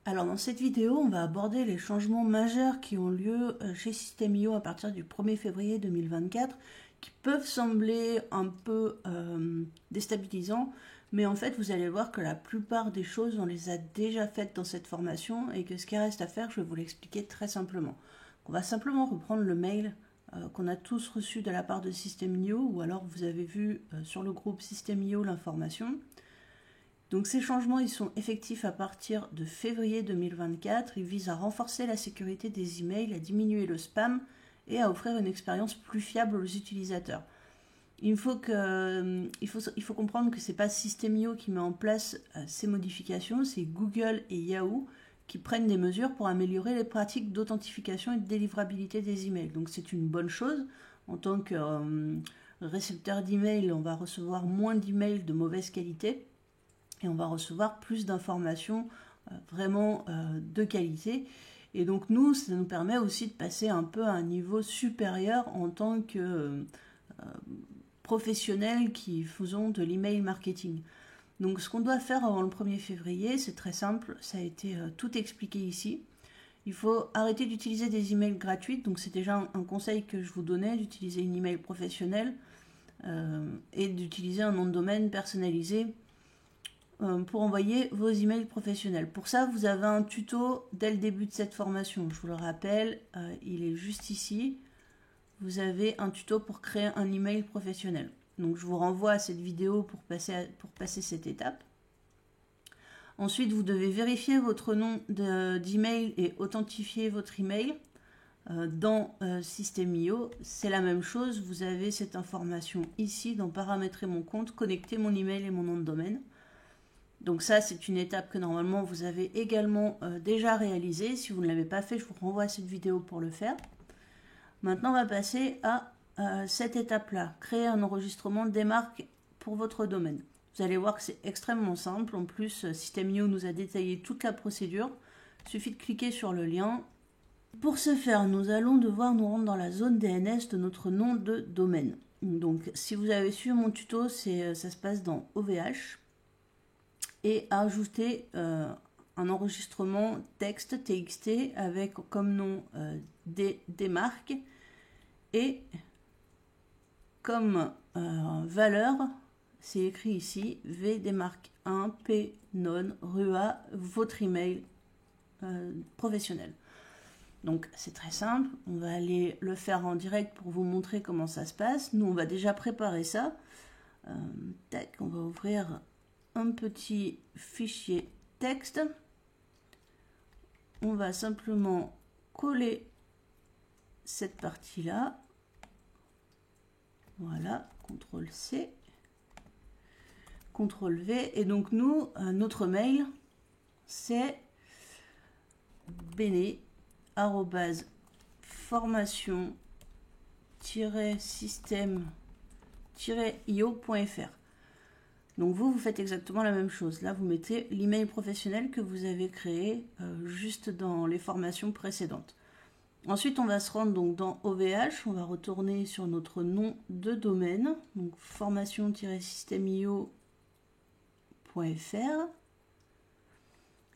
Alors dans cette vidéo, on va aborder les changements majeurs qui ont lieu chez System.io à partir du 1er février 2024, qui peuvent sembler un peu déstabilisants, mais en fait vous allez voir que la plupart des choses on les a déjà faites dans cette formation et que ce qui reste à faire, je vais vous l'expliquer très simplement. On va simplement reprendre le mail qu'on a tous reçu de la part de System.io, ou alors vous avez vu sur le groupe System.io l'information. Donc ces changements, ils sont effectifs à partir de février 2024. Ils visent à renforcer la sécurité des emails, à diminuer le spam et à offrir une expérience plus fiable aux utilisateurs. Il faut comprendre que ce n'est pas System.io qui met en place ces modifications, c'est Google et Yahoo qui prennent des mesures pour améliorer les pratiques d'authentification et de délivrabilité des emails. Donc c'est une bonne chose. En tant que récepteur d'emails, on va recevoir moins d'emails de mauvaise qualité. Et on va recevoir plus d'informations vraiment de qualité. Et donc nous, ça nous permet aussi de passer un peu à un niveau supérieur en tant que professionnels qui faisons de l'email marketing. Donc ce qu'on doit faire avant le 1er février, c'est très simple, ça a été tout expliqué ici. Il faut arrêter d'utiliser des emails gratuits, donc c'est déjà un conseil que je vous donnais, d'utiliser une email professionnelle et d'utiliser un nom de domaine personnalisé pour envoyer vos emails professionnels. Pour ça, vous avez un tuto dès le début de cette formation. Je vous le rappelle, il est juste ici. Vous avez un tuto pour créer un email professionnel. Donc, je vous renvoie à cette vidéo pour passer cette étape. Ensuite, vous devez vérifier votre nom d'email et authentifier votre email dans System.io. C'est la même chose. Vous avez cette information ici dans Paramétrer mon compte, connecter mon email et mon nom de domaine. Donc ça, c'est une étape que normalement vous avez également déjà réalisée. Si vous ne l'avez pas fait, je vous renvoie à cette vidéo pour le faire. Maintenant, on va passer à cette étape-là. Créer un enregistrement des marques pour votre domaine. Vous allez voir que c'est extrêmement simple. En plus, System.io nous a détaillé toute la procédure. Il suffit de cliquer sur le lien. Pour ce faire, nous allons devoir nous rendre dans la zone DNS de notre nom de domaine. Donc, si vous avez suivi mon tuto, ça se passe dans OVH. Et ajouter un enregistrement texte TXT avec comme nom des marques et comme valeur, c'est écrit ici, V des marques 1, P non, RUA, votre email professionnel. Donc c'est très simple, on va aller le faire en direct pour vous montrer comment ça se passe. Nous on va déjà préparer ça. Tac, on va ouvrir un petit fichier texte. On va simplement coller cette partie-là. Voilà, CTRL-C, CTRL-V. Et donc nous, notre mail, c'est bene@formation-system-io.fr. Donc vous faites exactement la même chose. Là, vous mettez l'email professionnel que vous avez créé juste dans les formations précédentes. Ensuite, on va se rendre donc dans OVH. On va retourner sur notre nom de domaine, donc formation-system-io.fr.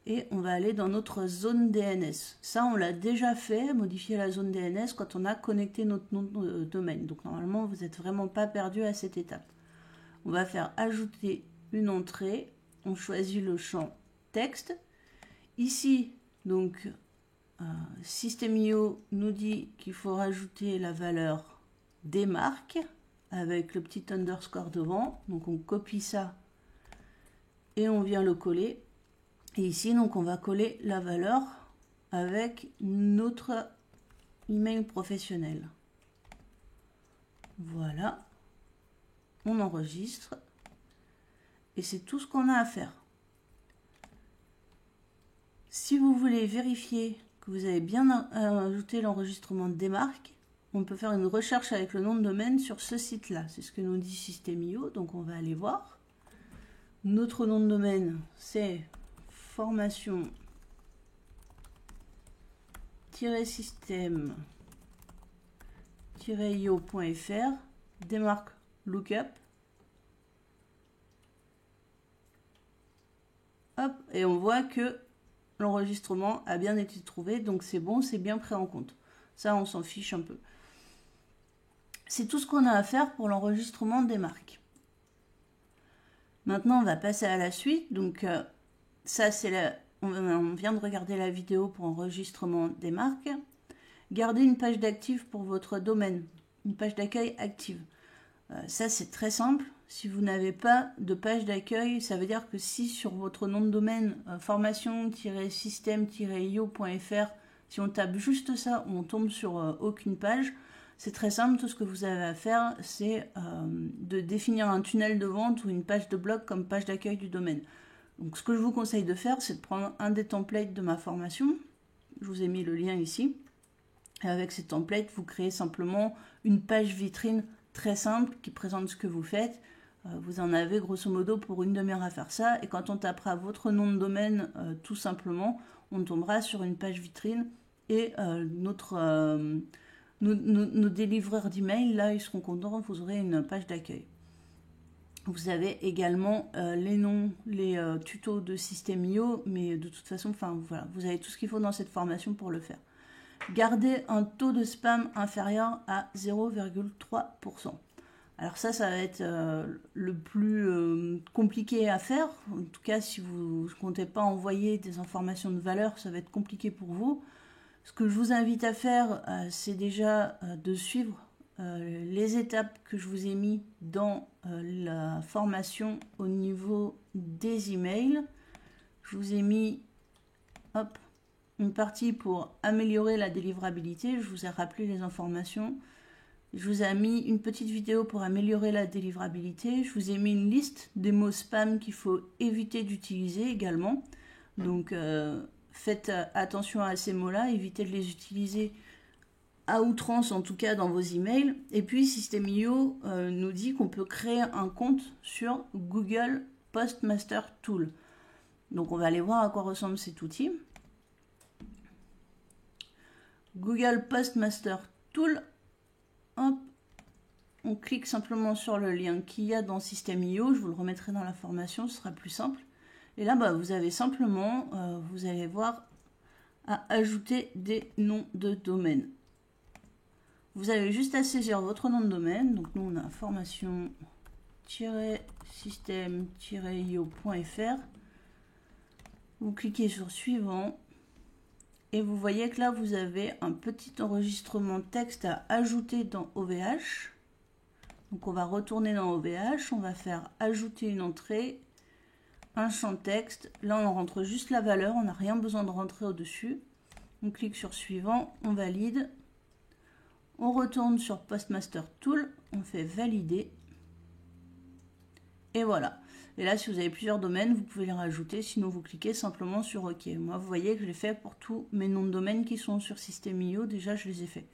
Et on va aller dans notre zone DNS. Ça, on l'a déjà fait, modifier la zone DNS quand on a connecté notre nom de domaine. Donc normalement, vous n'êtes vraiment pas perdu à cette étape. On va faire ajouter une entrée. On choisit le champ texte. Ici, donc, System.io nous dit qu'il faut rajouter la valeur des marques avec le petit underscore devant. Donc, on copie ça et on vient le coller. Et ici, donc, on va coller la valeur avec notre email professionnel. Voilà. On enregistre et c'est tout ce qu'on a à faire. Si vous voulez vérifier que vous avez bien ajouté l'enregistrement des marques, on peut faire une recherche avec le nom de domaine sur ce site-là. C'est ce que nous dit System.io, donc on va aller voir. Notre nom de domaine, c'est formation-system-io.fr, des marques lookup. Hop, et on voit que l'enregistrement a bien été trouvé, donc c'est bon, c'est bien pris en compte. Ça, on s'en fiche un peu. C'est tout ce qu'on a à faire pour l'enregistrement des marques. Maintenant, on va passer à la suite. Donc, ça, c'est on vient de regarder la vidéo pour enregistrement des marques. Gardez une page d'actif pour votre domaine, une page d'accueil active. Ça, c'est très simple. Si vous n'avez pas de page d'accueil, ça veut dire que si sur votre nom de domaine formation-système-io.fr, si on tape juste ça, on tombe sur aucune page, c'est très simple. Tout ce que vous avez à faire, c'est de définir un tunnel de vente ou une page de blog comme page d'accueil du domaine. Donc, ce que je vous conseille de faire, c'est de prendre un des templates de ma formation. Je vous ai mis le lien ici. Et avec ces templates, vous créez simplement une page vitrine très simple qui présente ce que vous faites. Vous en avez grosso modo pour une demi-heure à faire ça. Et quand on tapera votre nom de domaine, tout simplement, on tombera sur une page vitrine. Et nos délivreurs d'email, là, ils seront contents. Vous aurez une page d'accueil. Vous avez également les noms, les tutos de Système.io. Mais de toute façon, voilà, vous avez tout ce qu'il faut dans cette formation pour le faire. Gardez un taux de spam inférieur à 0,3%. Alors ça va être le plus compliqué à faire. En tout cas, si vous ne comptez pas envoyer des informations de valeur, ça va être compliqué pour vous. Ce que je vous invite à faire, c'est déjà de suivre les étapes que je vous ai mis dans la formation au niveau des emails. Je vous ai mis une partie pour améliorer la délivrabilité. Je vous ai rappelé les informations. Je vous ai mis une petite vidéo pour améliorer la délivrabilité. Je vous ai mis une liste des mots spam qu'il faut éviter d'utiliser également. Donc, faites attention à ces mots-là. Évitez de les utiliser à outrance, en tout cas dans vos emails. Et puis, Système.io nous dit qu'on peut créer un compte sur Google Postmaster Tool. Donc, on va aller voir à quoi ressemble cet outil. Google Postmaster Tool. Hop, on clique simplement sur le lien qu'il y a dans Système.io. Je vous le remettrai dans la formation, ce sera plus simple. Et là, vous avez simplement, vous allez voir, à ajouter des noms de domaine. Vous avez juste à saisir votre nom de domaine. Donc, nous, on a formation-système-io.fr. Vous cliquez sur suivant. Et vous voyez que là, vous avez un petit enregistrement texte à ajouter dans OVH. Donc, on va retourner dans OVH. On va faire ajouter une entrée, un champ texte. Là, on rentre juste la valeur. On n'a rien besoin de rentrer au-dessus. On clique sur suivant. On valide. On retourne sur Postmaster Tool. On fait valider. Et voilà. Et là, si vous avez plusieurs domaines, vous pouvez les rajouter. Sinon, vous cliquez simplement sur OK. Moi, vous voyez que je l'ai fait pour tous mes noms de domaine qui sont sur Système.io. Déjà, je les ai faits.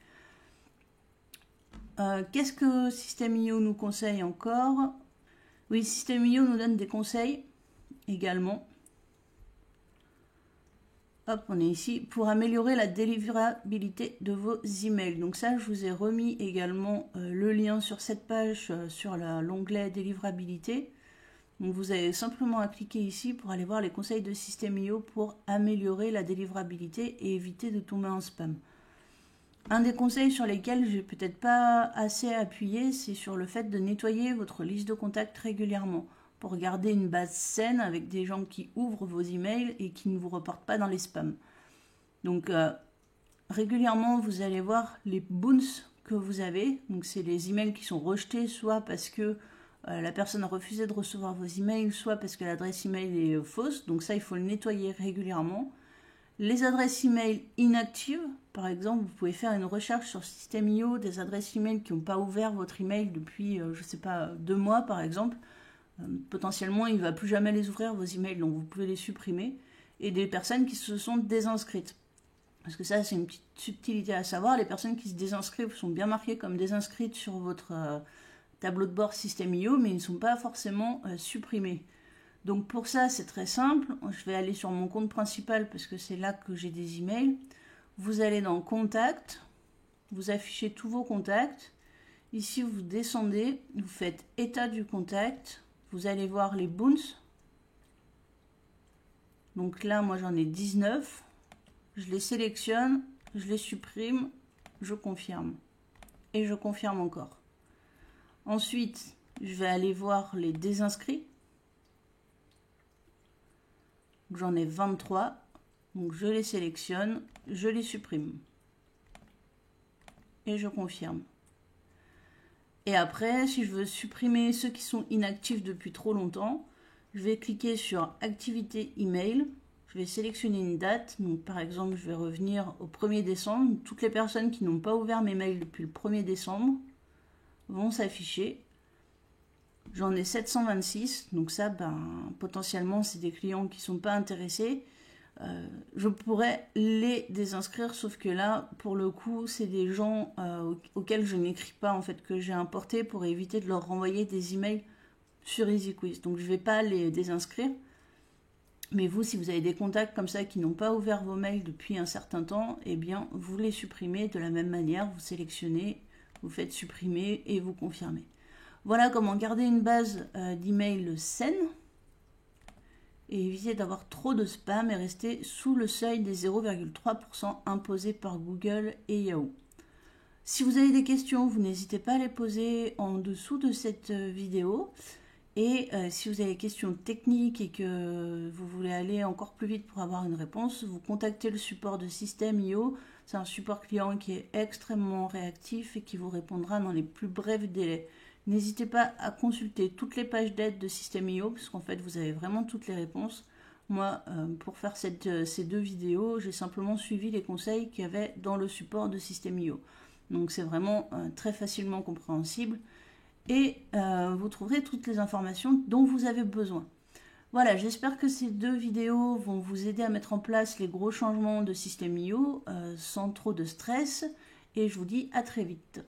Qu'est-ce que Système.io nous conseille encore? Oui, Système.io nous donne des conseils également. Hop, on est ici. Pour améliorer la délivrabilité de vos emails. Donc ça, je vous ai remis également le lien sur cette page, sur l'onglet délivrabilité. Donc vous avez simplement à cliquer ici pour aller voir les conseils de Système.io pour améliorer la délivrabilité et éviter de tomber en spam. Un des conseils sur lesquels je n'ai peut-être pas assez appuyé, c'est sur le fait de nettoyer votre liste de contacts régulièrement pour garder une base saine avec des gens qui ouvrent vos emails et qui ne vous reportent pas dans les spams. Donc régulièrement, vous allez voir les bounces que vous avez. Donc c'est les emails qui sont rejetés, soit parce que la personne a refusé de recevoir vos emails, soit parce que l'adresse email est fausse. Donc ça, il faut le nettoyer régulièrement. Les adresses email inactives, par exemple, vous pouvez faire une recherche sur Système.io des adresses email qui n'ont pas ouvert votre email depuis, je ne sais pas, 2 mois par exemple. Potentiellement, il ne va plus jamais les ouvrir vos emails, donc vous pouvez les supprimer. Et des personnes qui se sont désinscrites. Parce que ça, c'est une petite subtilité à savoir. Les personnes qui se désinscrivent sont bien marquées comme désinscrites sur votre tableau de bord Système.io, mais ils ne sont pas forcément supprimés. Donc pour ça, c'est très simple. Je vais aller sur mon compte principal parce que c'est là que j'ai des emails. Vous allez dans Contact, vous affichez tous vos contacts. Ici, vous descendez, vous faites État du contact. Vous allez voir les bounces. Donc là, moi j'en ai 19. Je les sélectionne, je les supprime, je confirme. Et je confirme encore. Ensuite, je vais aller voir les désinscrits. J'en ai 23. Donc je les sélectionne, je les supprime. Et je confirme. Et après, si je veux supprimer ceux qui sont inactifs depuis trop longtemps, je vais cliquer sur Activité email. Je vais sélectionner une date. Donc par exemple, je vais revenir au 1er décembre. Toutes les personnes qui n'ont pas ouvert mes mails depuis le 1er décembre vont s'afficher. J'en ai 726. Donc ça, potentiellement, c'est des clients qui ne sont pas intéressés. Je pourrais les désinscrire, sauf que là, pour le coup, c'est des gens auxquels je n'écris pas, en fait, que j'ai importé pour éviter de leur renvoyer des emails sur EasyQuiz. Donc, je ne vais pas les désinscrire. Mais vous, si vous avez des contacts comme ça qui n'ont pas ouvert vos mails depuis un certain temps, eh bien, vous les supprimez de la même manière. Vous sélectionnez, vous faites supprimer et vous confirmez. Voilà comment garder une base d'emails saine et éviter d'avoir trop de spam et rester sous le seuil des 0,3% imposés par Google et Yahoo. Si vous avez des questions, vous n'hésitez pas à les poser en dessous de cette vidéo. Et si vous avez des questions techniques et que vous voulez aller encore plus vite pour avoir une réponse, vous contactez le support de System.io. C'est un support client qui est extrêmement réactif et qui vous répondra dans les plus brefs délais. N'hésitez pas à consulter toutes les pages d'aide de System.io, parce qu'en fait, vous avez vraiment toutes les réponses. Moi, pour faire ces 2 vidéos, j'ai simplement suivi les conseils qu'il y avait dans le support de System.io. Donc, c'est vraiment très facilement compréhensible. Et vous trouverez toutes les informations dont vous avez besoin. Voilà, j'espère que ces 2 vidéos vont vous aider à mettre en place les gros changements de System.io sans trop de stress. Et je vous dis à très vite.